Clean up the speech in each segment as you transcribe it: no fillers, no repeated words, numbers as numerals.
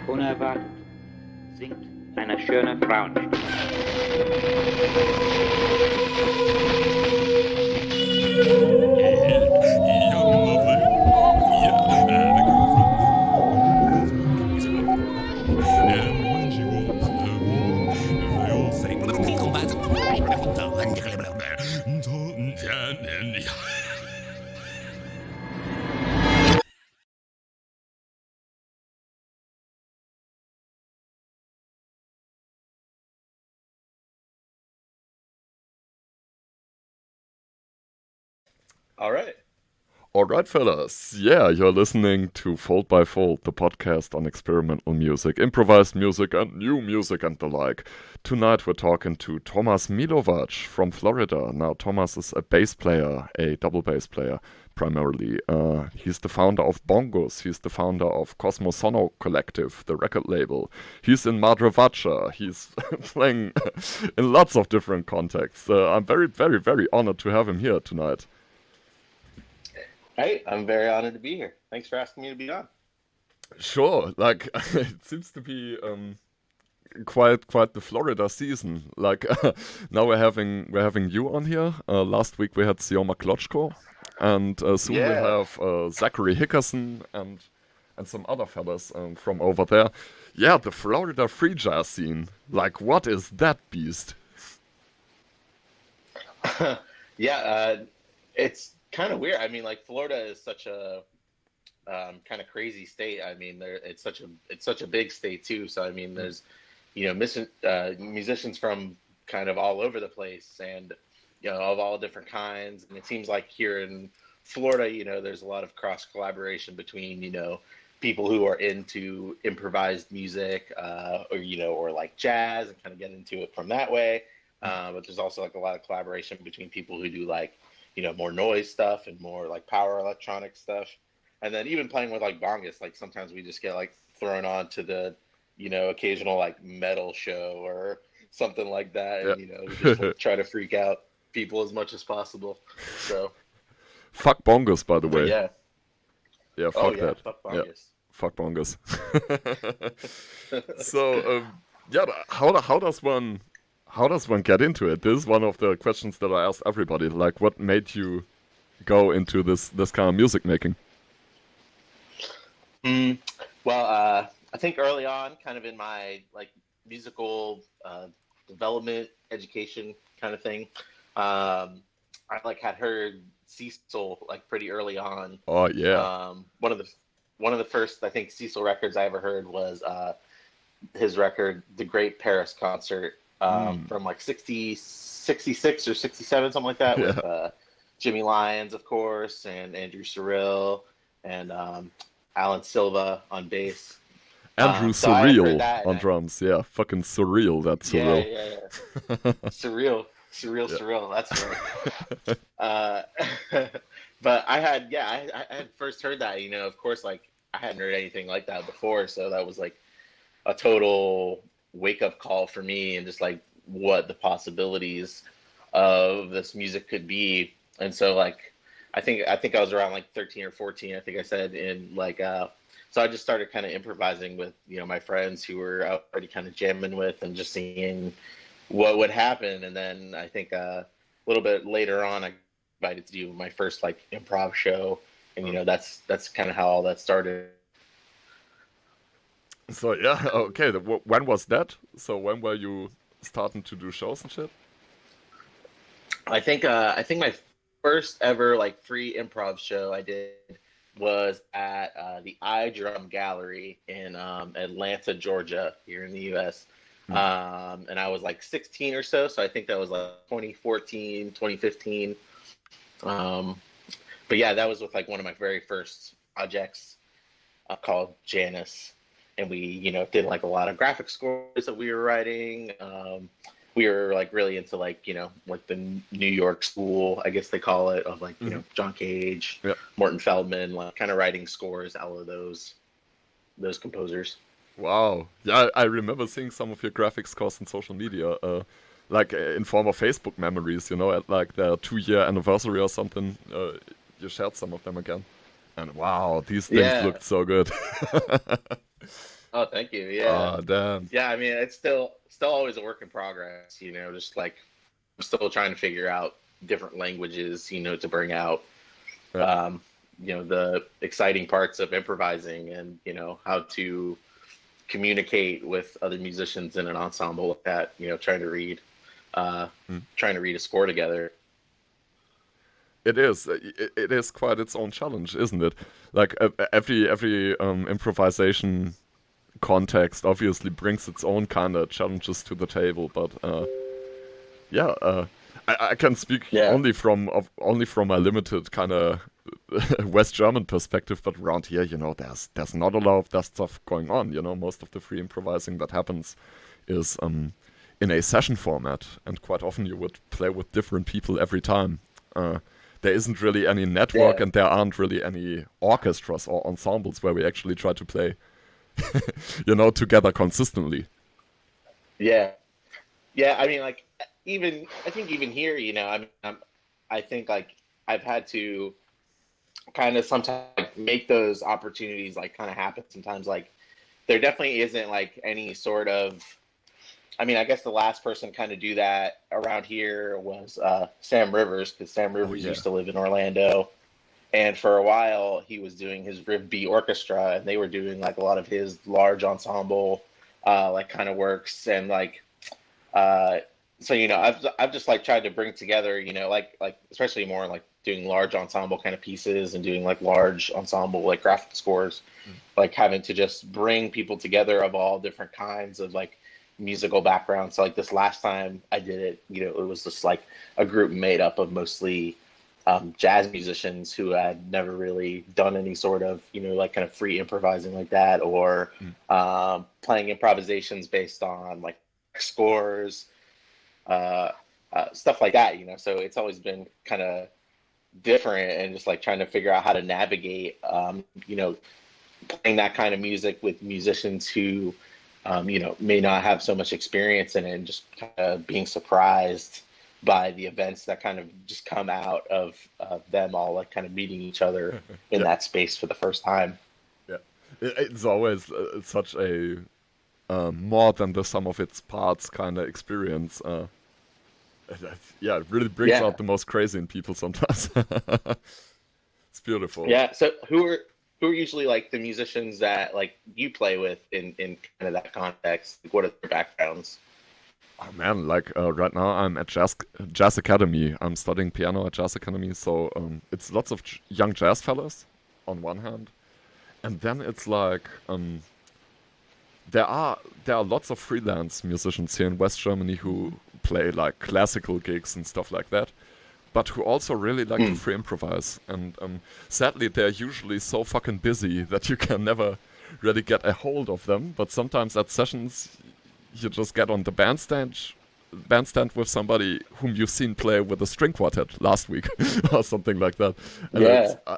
Unerwartet singt eine schöne Frauenstimme. Young, lovely. Yeah, and a girl from and when she was 13, they all sang. All right. All right, fellas. Yeah, you're listening to Fold by Fold, the podcast on experimental music, improvised music, and new music and the like. Tonight we're talking to Thomas Milovac from Florida. Now, Thomas is a bass player, a double bass player, primarily. He's the founder of Bongos. He's the founder of Cosmosono Collective, the record label. He's in Madre Vaca. He's playing in lots of different contexts. I'm very, very, very honored to have him here tonight. Hey, I'm very honored to be here. Thanks for asking me to be on. Sure, like it seems to be quite the Florida season. Like now we're having you on here. Last week we had Sioma Klochko, and soon we have Zachary Hickerson and some other fellas from over there. Yeah, the Florida free jazz scene. Like, what is that beast? It's kind of weird. I mean, like Florida is such a kind of crazy state. I mean, it's such a big state too. So I mean, there's musicians from kind of all over the place, and of all different kinds. And it seems like here in Florida, there's a lot of cross collaboration between people who are into improvised music, or like jazz, and kind of get into it from that way. But there's also like a lot of collaboration between people who do like more noise stuff and more like power electronic stuff. And then even playing with like Bongus, like sometimes we just get like thrown on to the, occasional like metal show or something like that. And, we just like, try to freak out people as much as possible. So fuck Bongos, by the way. Yeah. Yeah, fuck that. Fuck Bongus. Yeah, fuck Bongos. So, how does one get into it? This is one of the questions that I asked everybody. Like, what made you go into this kind of music making? Well, I think early on, kind of in my like musical development, education kind of thing, I like had heard Cecil like pretty early on. Oh yeah. One of the first I think Cecil records I ever heard was his record, The Great Paris Concert. From like 66 or 67, something like that, with Jimmy Lyons, of course, and Andrew Cyril, and Alan Silva on bass. Andrew Surreal on drums. Yeah, fucking surreal, that Surreal. Yeah. Surreal, that's right. But I had first heard that, of course, like I hadn't heard anything like that before, so that was like a total wake-up call for me, and just like what the possibilities of this music could be. And so like I think I was around like 13 or 14, I think I said, in like so I just started kind of improvising with my friends who were already kind of jamming with, and just seeing what would happen. And then I think a little bit later on I got invited to do my first like improv show, and that's kind of how all that started. So yeah, okay. When was that? So when were you starting to do shows and shit? I think my first ever like free improv show I did was at the iDrum Gallery in Atlanta, Georgia, here in the U.S. And I was like 16 or so, so I think that was like 2014, 2015. But yeah, that was with like one of my very first projects called Janice. And we, did like a lot of graphic scores that we were writing. We were like really into like, like the New York school, I guess they call it, of like, John Cage, Morton Feldman, like kind of writing scores out of those composers. Wow. Yeah, I remember seeing some of your graphic scores on social media, like in form of Facebook memories, at like their 2-year anniversary or something. You shared some of them again. And wow, these things looked so good. Oh, thank you. Yeah. Damn. Yeah, I mean, it's still always a work in progress, just like I'm still trying to figure out different languages, to bring out Yeah. the exciting parts of improvising and, how to communicate with other musicians in an ensemble like that, trying to read a score together. It is. It is quite its own challenge, isn't it? Like every improvisation context obviously brings its own kind of challenges to the table, but yeah, I can speak Yeah. only from my limited kind of West German perspective, but around here, there's not a lot of that stuff going on. Most of the free improvising that happens is in a session format, and quite often you would play with different people every time. There isn't really any network, Yeah. and there aren't really any orchestras or ensembles where we actually try to play, together consistently. Yeah. Yeah, I mean, like, I think even here, I mean, I think like I've had to kind of sometimes like, make those opportunities like kind of happen. Sometimes like there definitely isn't like any sort of. I mean, I guess the last person to kind of do that around here was Sam Rivers, because Sam Rivers Yeah. used to live in Orlando, and for a while he was doing his Riv B Orchestra, and they were doing like a lot of his large ensemble like kind of works, and like so I've just like tried to bring together like especially more like doing large ensemble kind of pieces and doing like large ensemble like graphic scores, like having to just bring people together of all different kinds of like musical backgrounds. So like this last time I did it, it was just like a group made up of mostly jazz musicians who had never really done any sort of like kind of free improvising like that, or playing improvisations based on like scores, stuff like that. So it's always been kind of different, and just like trying to figure out how to navigate playing that kind of music with musicians who may not have so much experience in it, and just kind of being surprised by the events that kind of just come out of them all like kind of meeting each other in Yeah. that space for the first time. Yeah, it's always such a more than the sum of its parts kind of experience. Yeah, it really brings Yeah. out the most crazy in people sometimes. It's beautiful. Yeah. So who are usually like the musicians that like you play with in kind of that context? Like, what are their backgrounds? Oh man, like right now I'm at Jazz Academy. I'm studying piano at Jazz Academy, so it's lots of young jazz fellas on one hand, and then it's like there are lots of freelance musicians here in West Germany who play like classical gigs and stuff like that, but who also really like to free improvise. And sadly, they're usually so fucking busy that you can never really get a hold of them. But sometimes at sessions, you just get on the bandstand with somebody whom you've seen play with a string quartet last week or something like that. And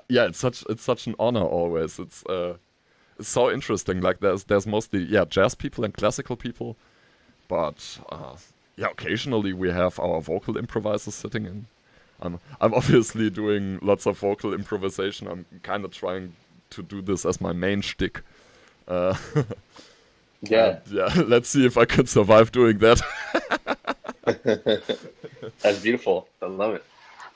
Yeah. it's such an honor always. It's so interesting. Like there's mostly jazz people and classical people, but occasionally we have our vocal improvisers sitting in. I'm obviously doing lots of vocal improvisation. I'm kind of trying to do this as my main shtick. Yeah. Let's see if I can survive doing that. That's beautiful. I love it.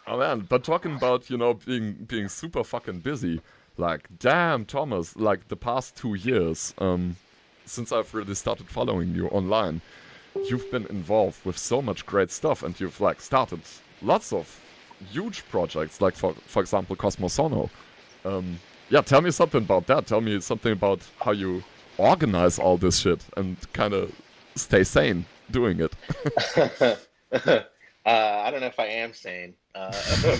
Oh man, but talking about, being super fucking busy, like, damn, Thomas, like the past 2 years, since I've really started following you online, you've been involved with so much great stuff, and you've like started lots of huge projects, like for example Cosmosono. Tell me something about that. Tell me something about how you organize all this shit and kind of stay sane doing it. I don't know if I am sane,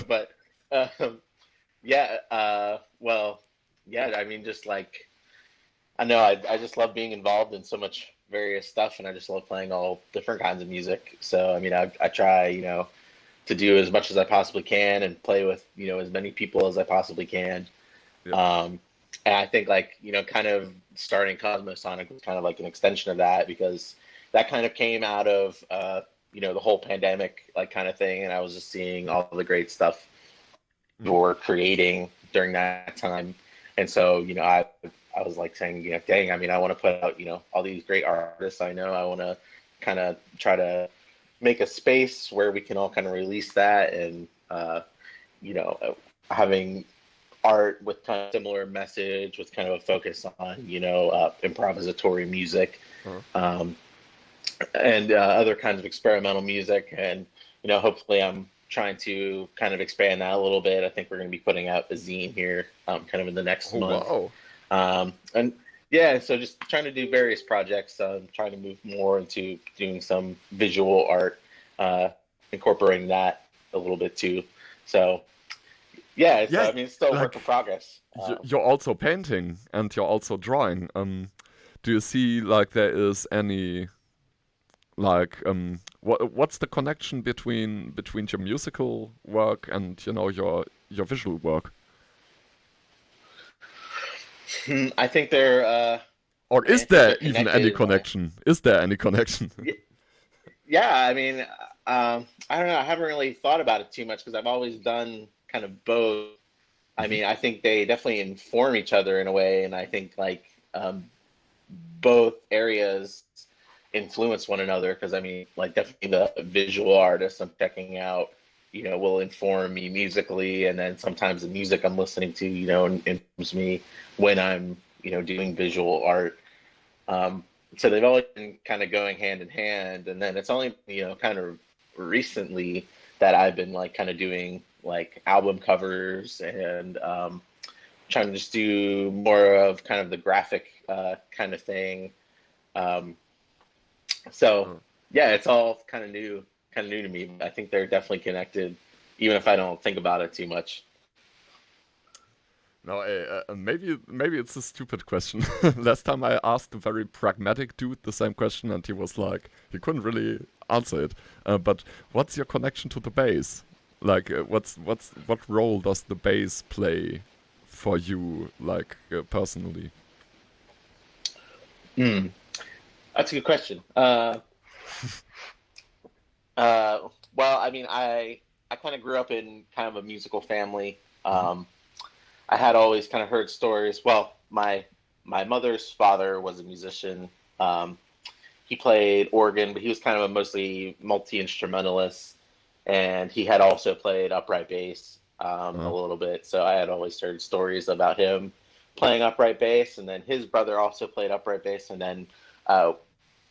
but well, yeah. I mean, just like I know, I just love being involved in so much various stuff, and I just love playing all different kinds of music. So I mean, I try, to do as much as I possibly can and play with, as many people as I possibly can. Yeah. And I think like, kind of starting Cosmosonic was kind of like an extension of that, because that kind of came out of, the whole pandemic, like kind of thing. And I was just seeing all the great stuff we were creating during that time. And so, I I was like saying, dang, I mean, I want to put out, all these great artists I know. I want to kind of try to make a space where we can all kind of release that, and having art with kind of similar message, with kind of a focus on improvisatory music, and other kinds of experimental music. And hopefully I'm trying to kind of expand that a little bit. I think we're going to be putting out a zine here kind of in the next month. Wow. And yeah, so just trying to do various projects, trying to move more into doing some visual art, incorporating that a little bit too. So yeah, I mean, it's still a work in progress. You're also painting and you're also drawing. Do you see like there is any what's the connection between your musical work and your visual work? I think they're or is there even any connection? Is there any connection? Yeah, I mean, I don't know. I haven't really thought about it too much because I've always done kind of both. I mean, I think they definitely inform each other in a way, and I think like both areas influence one another, because I mean, like, definitely the visual artist I'm checking out, will inform me musically, and then sometimes the music I'm listening to, informs me when I'm, doing visual art. So they've always been kind of going hand in hand, and then it's only, kind of recently that I've been like kind of doing like album covers and trying to just do more of kind of the graphic kind of thing. So yeah, it's all kind of new to me. I think they're definitely connected, even if I don't think about it too much. No, maybe it's a stupid question. Last time I asked a very pragmatic dude the same question, and he was like, he couldn't really answer it. But what's your connection to the bass? Like, what role does the bass play for you, like personally? That's a good question. Well, I mean, I kind of grew up in kind of a musical family. I had always kind of heard stories. Well, my mother's father was a musician. He played organ, but he was kind of a mostly multi-instrumentalist, and he had also played upright bass a little bit. So I had always heard stories about him playing upright bass, and then his brother also played upright bass, and then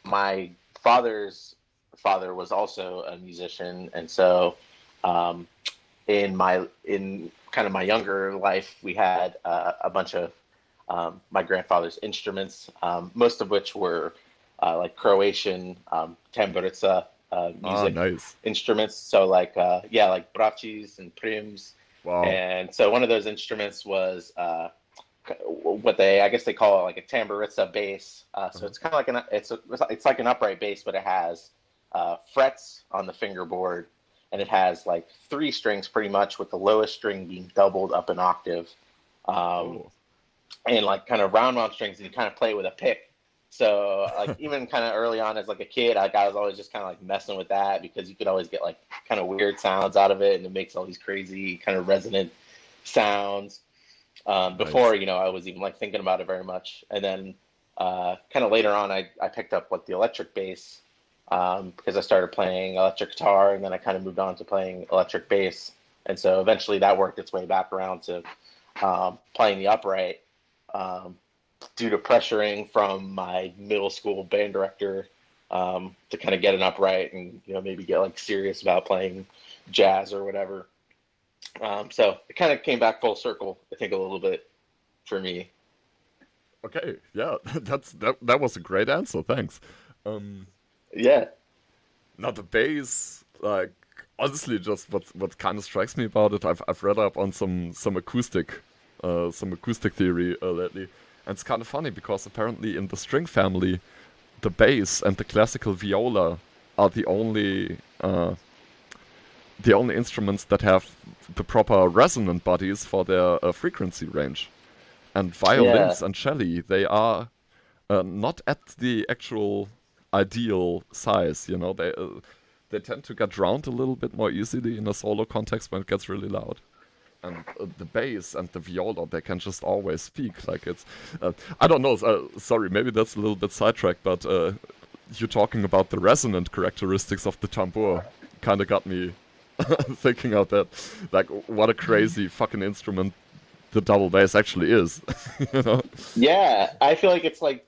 my father's father was also a musician, and so in kind of my younger life, we had a bunch of my grandfather's instruments, most of which were like Croatian tamburica music instruments. So like like bracis and prims. Wow. And so one of those instruments was what I guess they call it like a tamburica bass. So it's kind of like it's like an upright bass, but it has frets on the fingerboard, and it has like 3 strings pretty much, with the lowest string being doubled up an octave, and like kind of round strings, and you kind of play with a pick. So like even kind of early on as like a kid, I was always just kind of like messing with that, because you could always get like kind of weird sounds out of it, and it makes all these crazy kind of resonant sounds. Before, I was even like thinking about it very much. And then kind of later on, I picked up like the electric bass, because I started playing electric guitar, and then I kind of moved on to playing electric bass. And so eventually that worked its way back around to playing the upright, due to pressuring from my middle school band director to kind of get an upright and, maybe get like serious about playing jazz or whatever. So it kind of came back full circle, I think, a little bit for me. Okay, yeah, that was a great answer. Thanks. Yeah. Now the bass, like, honestly, just what kind of strikes me about it, I've read up on some acoustic theory lately, and it's kind of funny because apparently in the string family, the bass and the classical viola are the only instruments that have the proper resonant bodies for their frequency range. And violins and cello, they are not at the actual ideal size. They tend to get drowned a little bit more easily in a solo context when it gets really loud. and the bass and the viola, they can just always speak. Like it's, I don't know. Sorry, maybe that's a little bit sidetracked, but you talking about the resonant characteristics of the tambour kind of got me thinking out that, like, what a crazy fucking instrument the double bass actually is. You know? Yeah, I feel like it's like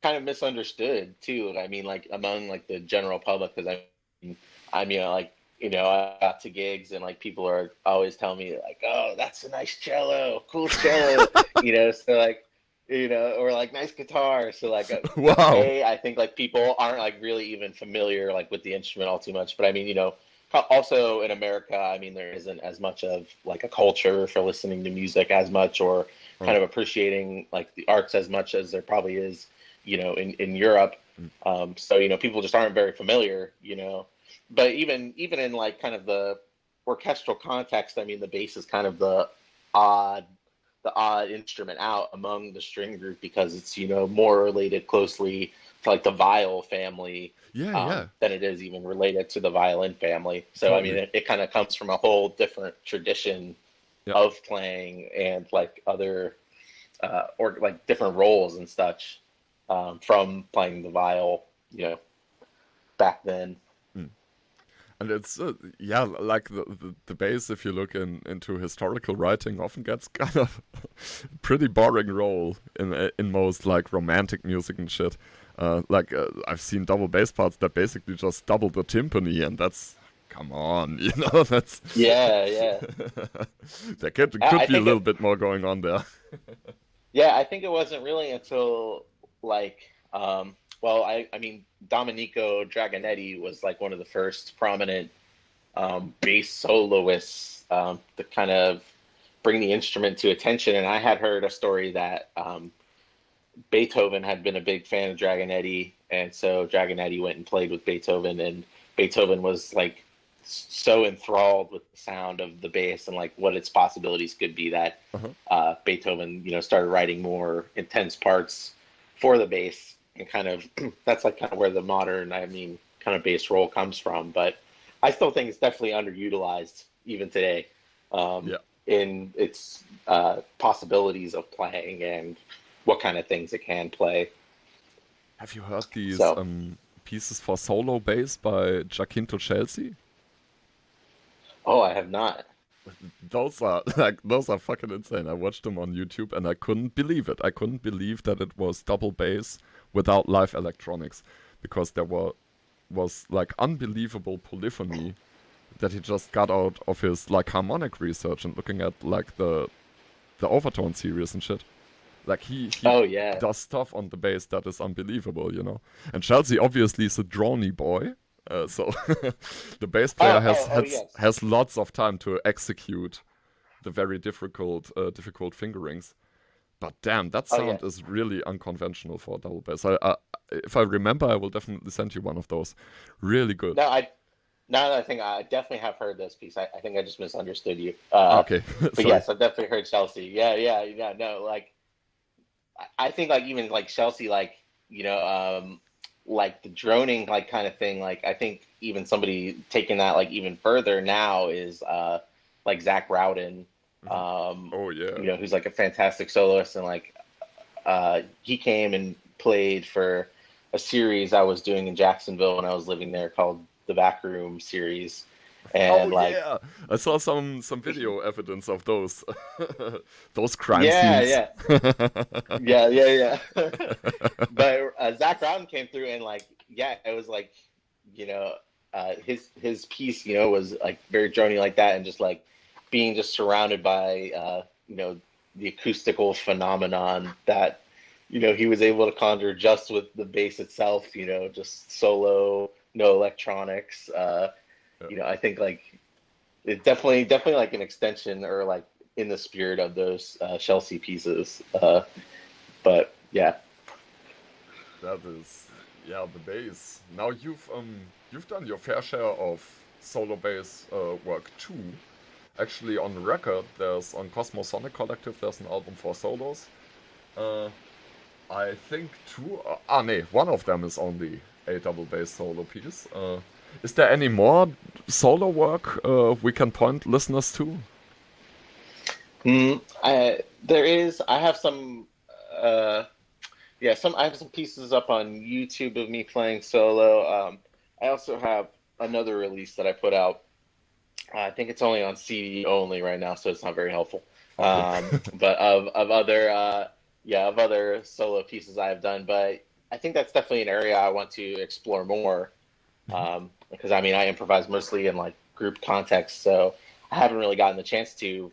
kind of misunderstood too. I mean, like among like the general public, because I'm like I got to gigs and like people are always telling me like, oh, that's a nice cello, cool cello, so like or like nice guitar. So like, Wow. I think like people aren't like really even familiar like with the instrument all too much. But I mean, also in America, I mean, there isn't as much of like a culture for listening to music as much, or kind of appreciating like the arts as much as there probably is, in Europe. So, people just aren't very familiar, but even in like kind of the orchestral context, I mean, the bass is kind of the odd instrument out among the string group, because it's, more related closely to like the viol family. Yeah. Than it is even related to the violin family. So, Totally. I mean, it kind of comes from a whole different tradition of playing and like other, or like different roles and such, from playing the viol, back then. And it's like the bass, if you look into historical writing, often gets kind of pretty boring role in most like romantic music and shit. I've seen double bass parts that basically just double the timpani, and that's, come on, that's Yeah. there could be a little bit more going on there. Yeah, I think it wasn't really until like I mean, Domenico Dragonetti was like one of the first prominent bass soloists to kind of bring the instrument to attention. And I had heard a story that Beethoven had been a big fan of Dragonetti, and so Dragonetti went and played with Beethoven, and Beethoven was like so enthralled with the sound of the bass and like what its possibilities could be that Beethoven, started writing more intense parts for the bass. And kind of that's like kind of where the modern, kind of bass role comes from. But I still think it's definitely underutilized even today, in its possibilities of playing and what kind of things it can play. Have you heard these pieces for solo bass by Giacinto Chelsea? Oh, I have not. Those are fucking insane. I watched them on YouTube and I couldn't believe it. I couldn't believe that it was double bass without live electronics, because there was like unbelievable polyphony that he just got out of his like harmonic research and looking at like the overtone series and shit. Like he does stuff on the bass that is unbelievable, And Chelsea obviously is a droney boy. So the bass player has lots of time to execute the very difficult fingerings. But damn, that sound is really unconventional for a double bass. If I remember, I will definitely send you one of those. Really good. Now that I think I definitely have heard this piece. I think I just misunderstood you. Okay. But yes, I've definitely heard Chelsea. Yeah. No, like I think like even like Chelsea, like like the droning like kind of thing. Like I think even somebody taking that like even further now is like Zach Rowden. Who's like a fantastic soloist, and like he came and played for a series I was doing in Jacksonville when I was living there called the Backroom series. And I saw some video evidence of those those crime scenes. Yeah. But Zach Rowden came through, and like it was like his piece was like very drony like that, and just like being just surrounded by the acoustical phenomenon that he was able to conjure just with the bass itself, just solo, no electronics. I think like it's definitely like an extension or like in the spirit of those Chelsea pieces. But yeah, that is the bass. Now you've done your fair share of solo bass work too. Actually, on the record, there's on Cosmosonic Collective, there's an album for solos. I think one of them is only a double bass solo piece. Is there any more solo work we can point listeners to? I have some, uh, yeah, I have some pieces up on YouTube of me playing solo. I also have another release that I put out. I think it's only on CD only right now, so it's not very helpful. Okay. But of other, of other solo pieces I've done. But I think that's definitely an area I want to explore more. Because I mean, I improvise mostly in like group context, so I haven't really gotten the chance to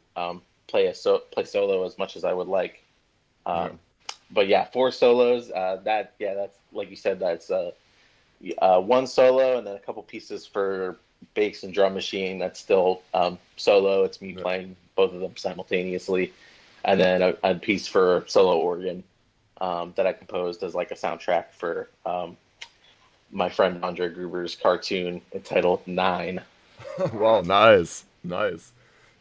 play solo as much as I would like. Yeah. But yeah, 4 solos. That's like you said. That's one solo and then a couple pieces for bass and drum machine. That's still solo. It's me playing both of them simultaneously, and then a piece for solo organ that I composed as like a soundtrack for my friend Andre Gruber's cartoon entitled Nine. Wow, nice, nice.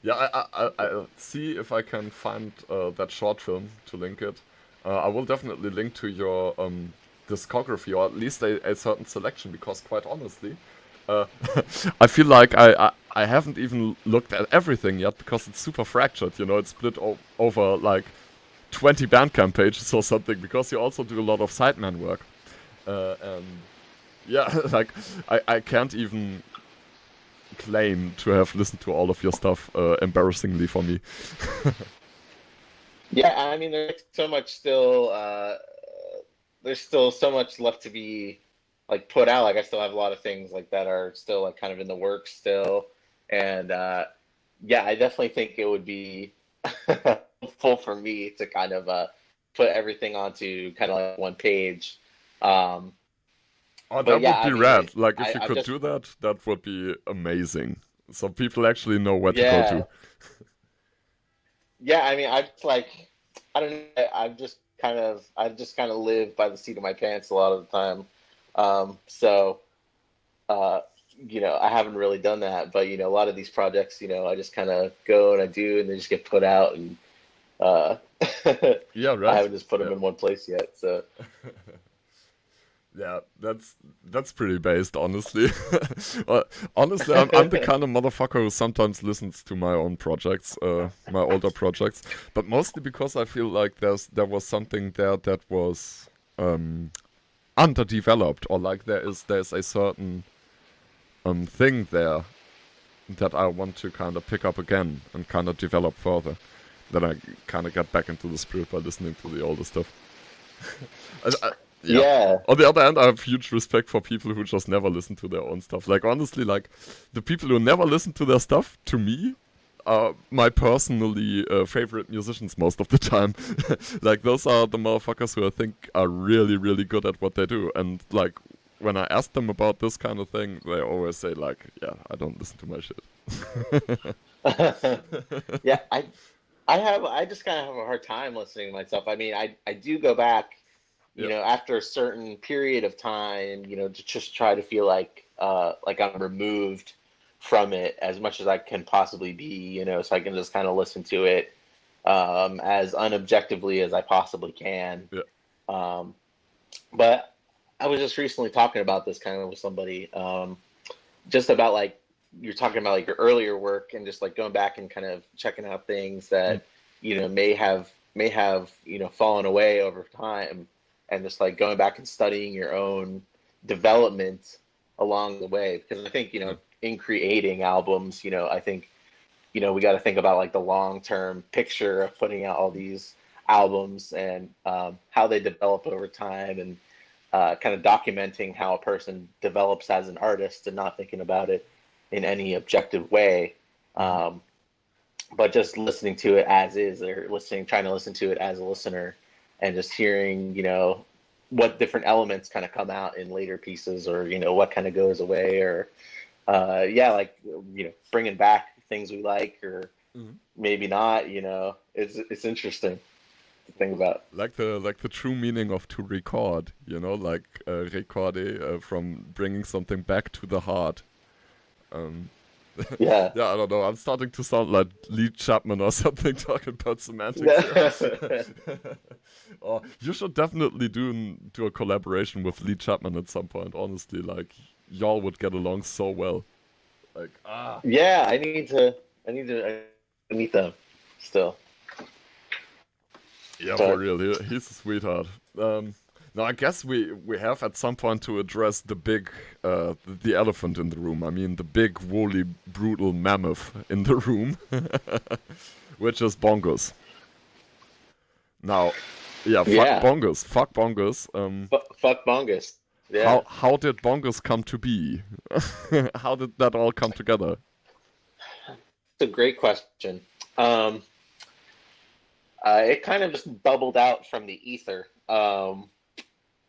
Yeah, I'll see if I can find that short film to link it. I will definitely link to your discography, or at least a certain selection, because quite honestly, uh, I feel like I haven't even looked at everything yet because it's super fractured. You know, it's split over like 20 Bandcamp pages or something, because you also do a lot of sideman work. And yeah, like I can't even claim to have listened to all of your stuff, embarrassingly for me. Yeah, I mean, there's still so much left to be like put out. Like I still have a lot of things like that are still like kind of in the works still, and yeah, I definitely think it would be helpful for me to kind of put everything onto kind of like one page. Um, Oh, but that yeah, would I be mean, rad. Like, if you I'm could just do that, that would be amazing. So people actually know where to go yeah, to. yeah. I mean, I don't know. I just kind of live by the seat of my pants a lot of the time. So uh, I haven't really done that, but a lot of these projects, I just kind of go and I do, and they just get put out, and uh, Yeah, I right. haven't just put them Yeah. in one place yet. So Yeah, that's pretty based, honestly. Well, honestly, I'm the kind of motherfucker who sometimes listens to my own projects, my older projects, but mostly because I feel like there was something there that was underdeveloped, or like there's a certain thing there that I want to kind of pick up again and kind of develop further. Then I kind of get back into the spirit by listening to the older stuff. Yeah. yeah, On the other hand, I have huge respect for people who just never listen to their own stuff. Like, honestly, like, the people who never listen to their stuff, to me, are my personally favorite musicians most of the time. Like, those are the motherfuckers who I think are really, really good at what they do. And, like, when I ask them about this kind of thing, they always say, like, yeah, I don't listen to my shit. yeah. I just kind of have a hard time listening to myself. I mean, I do go back, Yeah. after a certain period of time, to just try to feel like I'm removed from it as much as I can possibly be, so I can just kind of listen to it as unobjectively as I possibly can. Yeah. Um, but I was just recently talking about this kind of with somebody, just about like you're talking about like your earlier work and just like going back and kind of checking out things that may have fallen away over time, and just like going back and studying your own development along the way, because I think in creating albums, I think we got to think about like the long term picture of putting out all these albums, and how they develop over time, and kind of documenting how a person develops as an artist, and not thinking about it in any objective way, but just listening to it as is, or trying to listen to it as a listener, and just hearing, what different elements kind of come out in later pieces, or, what kind of goes away, or, like, bringing back things we like, or maybe not, it's interesting to think about. Like the true meaning of to record, like recorde, from bringing something back to the heart. Um, Yeah. yeah, I don't know. I'm starting to sound like Lee Chapman or something talking about semantics here. Oh, you should definitely do a collaboration with Lee Chapman at some point. Honestly, like, y'all would get along so well. Like, Yeah, I need to meet them still. Yeah, for real, he's a sweetheart. Now, I guess we have at some point to address the elephant in the room. I mean, the big, woolly, brutal mammoth in the room, which is Bongos. Now, yeah, fuck Bongos. Fuck Bongus. Yeah. How did Bongos come to be? How did that all come together? It's a great question. It kind of just bubbled out from the ether.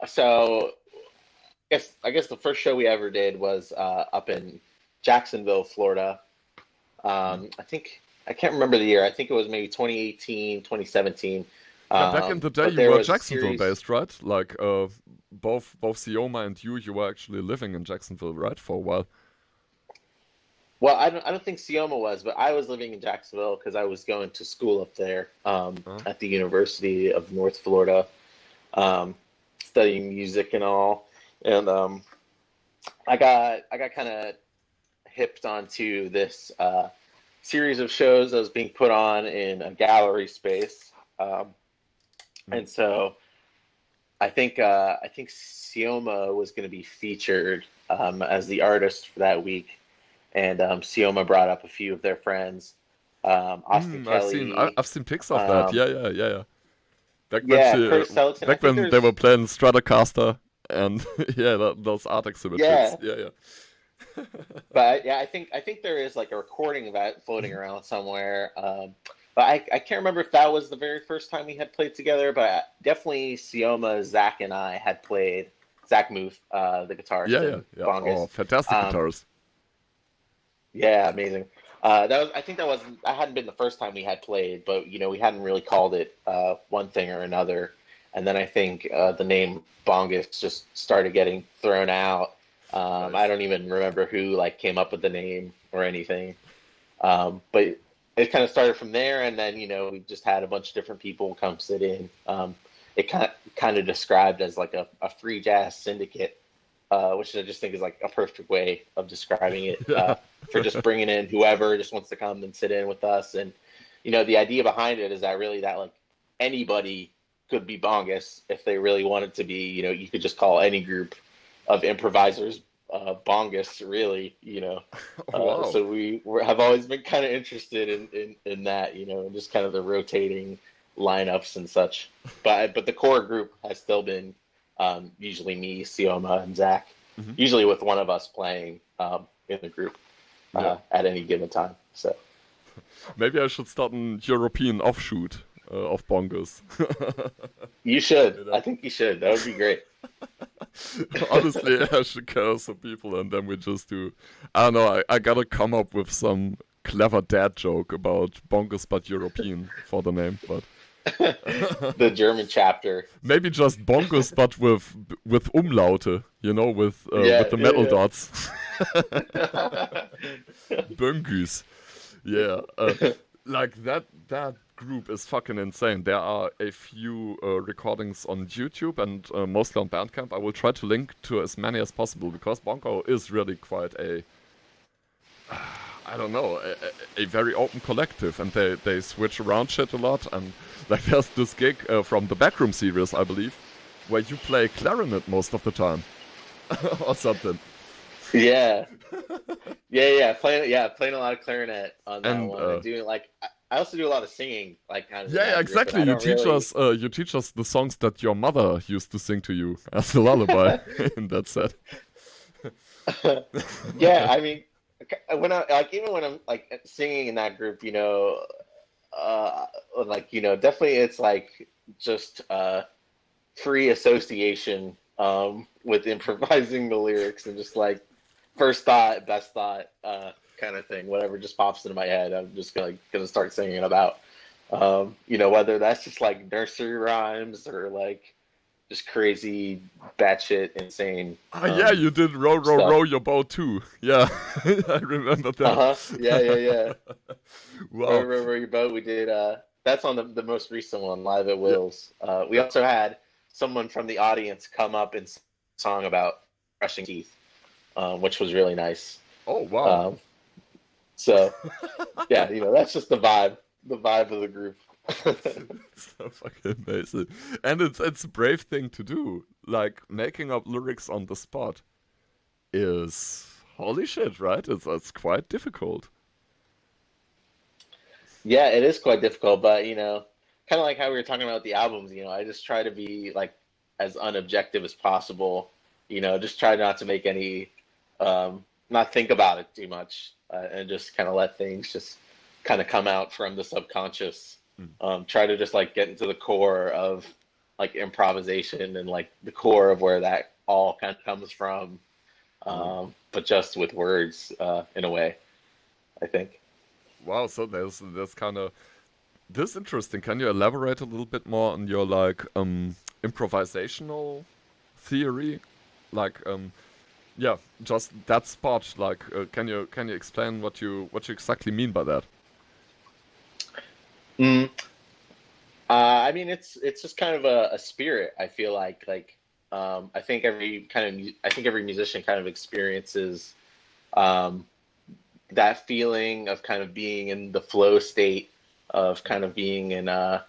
So I guess the first show we ever did was up in Jacksonville, Florida. I can't remember the year. I think it was maybe 2018, 2017. Yeah, back in the day, you were Jacksonville based, right? Like both Sioma and you were actually living in Jacksonville, right, for a while. Well, I don't think Sioma was, but I was living in Jacksonville because I was going to school up there at the University of North Florida, studying music and all. And I got kind of hipped onto this series of shows that was being put on in a gallery space, and so I think Sioma was going to be featured as the artist for that week. And Sioma brought up a few of their friends. Austin Kelly. I've seen pics of that. Yeah. Back when they were playing Stratocaster and those art exhibitions. Yeah. But yeah, I think there is like a recording of that floating around somewhere. But I can't remember if that was the very first time we had played together. But definitely Sioma, Zach, and I had played. Zach Muth, the guitarist. Yeah. Oh, fantastic guitarist. Yeah, amazing. I think that hadn't been the first time we had played, but we hadn't really called it one thing or another. And then I think the name Bongus just started getting thrown out. I don't even remember who came up with the name or anything. But it kind of started from there, and then we just had a bunch of different people come sit in. It kind of described as like a free jazz syndicate. Which I just think is like a perfect way of describing it for just bringing in whoever just wants to come and sit in with us. And, the idea behind it is that really that like anybody could be Bongus if they really wanted to be, you could just call any group of improvisers Bongus, really, Wow. So we have always been kind of interested in that, just kind of the rotating lineups and such. But the core group has still been usually me, Sioma, and Zach. Mm-hmm. Usually with one of us playing in the group at any given time. So maybe I should start an European offshoot of Bongos. You should. I think you should. That would be great. Honestly, I should call some people, and then we just do. I don't know. I gotta come up with some clever dad joke about Bongos but European for the name, but. The German chapter. Maybe just Bongos, but with umlaute, with the metal dots. Bongus. Yeah. Like that group is fucking insane. There are a few recordings on YouTube and mostly on Bandcamp. I will try to link to as many as possible because Bongo is really quite I don't know, a very open collective, and they switch around shit a lot. And there's this gig from the Backroom series, I believe, where you play clarinet most of the time, or something. Yeah. Playing a lot of clarinet on that one. And doing I also do a lot of singing, kind of. Yeah, exactly. You teach us the songs that your mother used to sing to you as a lullaby in that set. Yeah, I mean. When even when I'm singing in that group, definitely it's just free association with improvising the lyrics and just first thought, best thought kind of thing. Whatever just pops into my head, I'm just gonna start singing about. Whether that's just nursery rhymes or just crazy, batshit, insane. Yeah, you did row your boat too. Yeah, I remember that. Yeah. Wow. Row your boat. We did. That's on the most recent one, Live at Will's. We also had someone from the audience come up and song about brushing teeth, which was really nice. Oh wow. So yeah, that's just the vibe of the group. It's so fucking amazing. And it's a brave thing to do. Like, making up lyrics on the spot is holy shit, right? It's quite difficult. Yeah, it is quite difficult, but kind of like how we were talking about the albums, I just try to be like as unobjective as possible, just try not to make any, not think about it too much, and just kind of let things just kind of come out from the subconscious. Try to just like get into the core of like improvisation and like the core of where that all kind of comes from, but just with words, in a way, I think. Wow, so there's kind of this interesting. Can you elaborate a little bit more on your like improvisational theory? Like yeah, just that spot. Like, can you explain what you exactly mean by that? Mm. I mean, it's just kind of a spirit. I feel like I think every musician kind of experiences um, that feeling of kind of being in the flow state of kind of being in uh,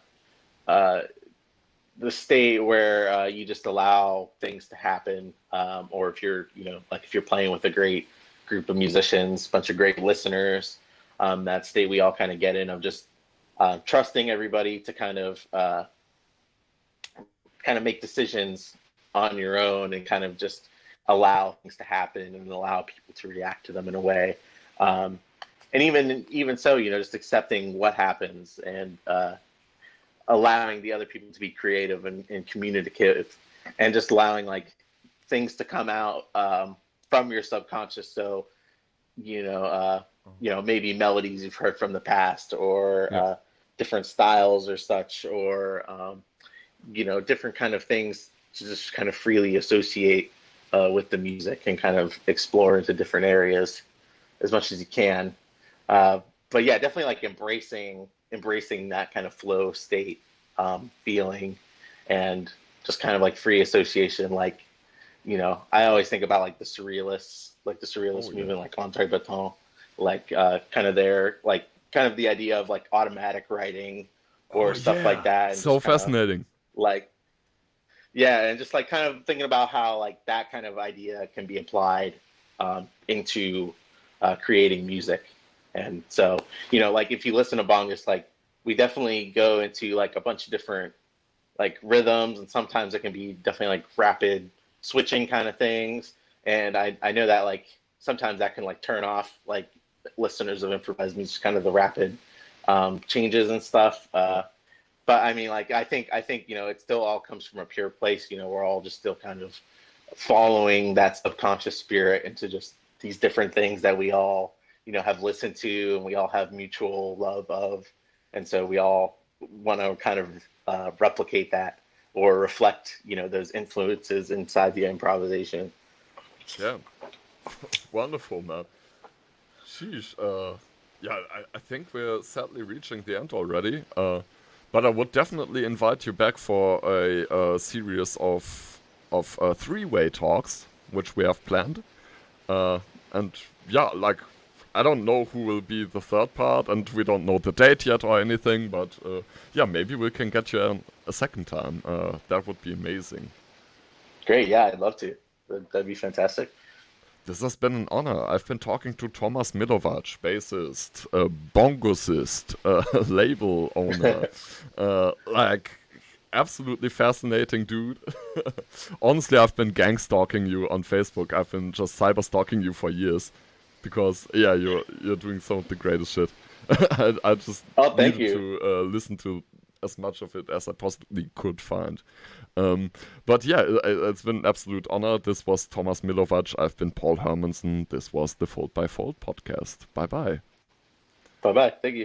the state where you just allow things to happen, or if you're like if you're playing with a great group of musicians, bunch of great listeners, that state we all kind of get in of just trusting everybody to kind of make decisions on your own and kind of just allow things to happen and allow people to react to them in a way. And even so, just accepting what happens and allowing the other people to be creative and communicative, and just allowing like things to come out from your subconscious. So, maybe melodies you've heard from the past, or different styles or such, or different kind of things to just kind of freely associate with the music and kind of explore into different areas as much as you can. But yeah, definitely like embracing that kind of flow state feeling, and just kind of like free association. Like, I always think about like the surrealists, movement, like Andre Breton, like kind of their like kind of the idea of like automatic writing or stuff like that. And So just kinda, fascinating. like, yeah, and just like kind of thinking about how like that kind of idea can be applied into creating music. And so, like if you listen to Bongus, like we definitely go into like a bunch of different like rhythms, and sometimes it can be definitely like rapid switching kind of things. And I know that like sometimes that can like turn off like listeners of improvised music, kind of the rapid changes and stuff. But I mean, like I think it still all comes from a pure place. We're all just still kind of following that subconscious spirit into just these different things that we all have listened to, and we all have mutual love of, and so we all want to kind of replicate that or reflect those influences inside the improvisation. Yeah, wonderful, man. Sheesh. Yeah, I think we're sadly reaching the end already. But I would definitely invite you back for a series of three-way talks, which we have planned. And yeah, like I don't know who will be the third part, and we don't know the date yet or anything. But yeah, maybe we can get you a second time. That would be amazing. Great, yeah, I'd love to. That'd be fantastic. This has been an honor. I've been talking to Thomas Milovac, bassist, bongosist, label owner, like absolutely fascinating dude. Honestly, I've been gang stalking you on Facebook. I've been just cyber stalking you for years because yeah, you're doing some of the greatest shit. I just Thank needed you. to listen to as much of it as I possibly could find. But yeah, it's been an absolute honor. This was Thomas Milovac. I've been Paul Hermanson. This was the Fold by Fold podcast. Bye bye. Bye bye. Thank you.